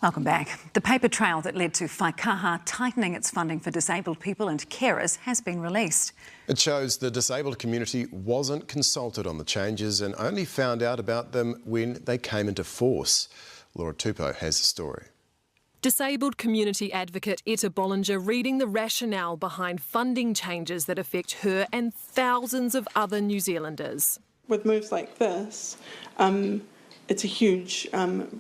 Welcome back. The paper trail that led to Whaikaha tightening its funding for disabled people and carers has been released. It shows the disabled community wasn't consulted on the changes and only found out about them when they came into force. Laura Tupou has the story. Disabled community advocate Etta Bollinger reading the rationale behind funding changes that affect her and thousands of other New Zealanders. With moves like this, it's a huge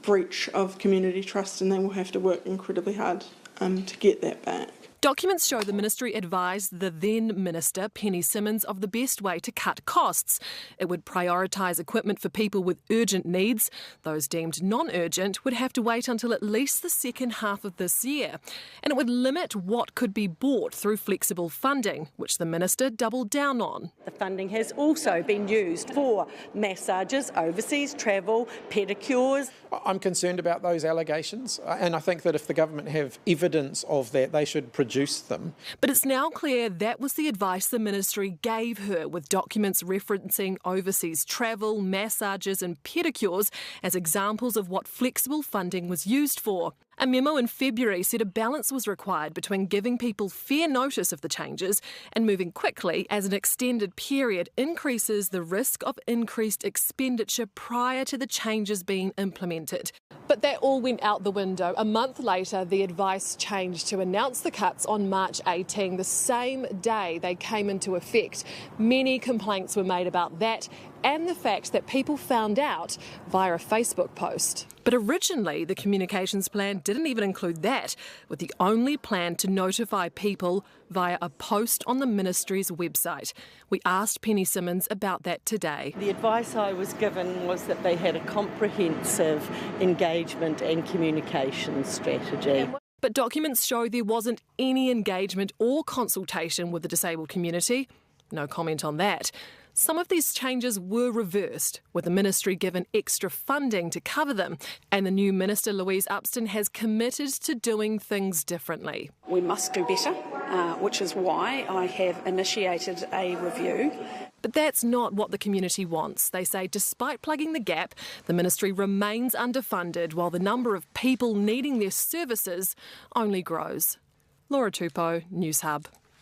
breach of community trust, and they will have to work incredibly hard to get that back. Documents show the ministry advised the then Minister, Penny Simmonds, of the best way to cut costs. It would prioritise equipment for people with urgent needs. Those deemed non-urgent would have to wait until at least the second half of this year. And it would limit what could be bought through flexible funding, which the Minister doubled down on. The funding has also been used for massages, overseas travel, pedicures. I'm concerned about those allegations, and I think that if the government have evidence of that, they should produce them. But it's now clear that was the advice the ministry gave her, with documents referencing overseas travel, massages and pedicures as examples of what flexible funding was used for. A memo in February said a balance was required between giving people fair notice of the changes and moving quickly, as an extended period increases the risk of increased expenditure prior to the changes being implemented. But that all went out the window. A month later, the advice changed to announce the cuts on March 18, the same day they came into effect. Many complaints were made about that and the fact that people found out via a Facebook post. But originally, the communications plan didn't even include that, with the only plan to notify people via a post on the ministry's website. We asked Penny Simmonds about that today. The advice I was given was that they had a comprehensive engagement and communication strategy. But documents show there wasn't any engagement or consultation with the disabled community. No comment on that. Some of these changes were reversed, with the ministry given extra funding to cover them, and the new Minister, Louise Upston, has committed to doing things differently. We must do better, which is why I have initiated a review. But that's not what the community wants. They say despite plugging the gap, the ministry remains underfunded while the number of people needing their services only grows. Laura Tupou, Newshub.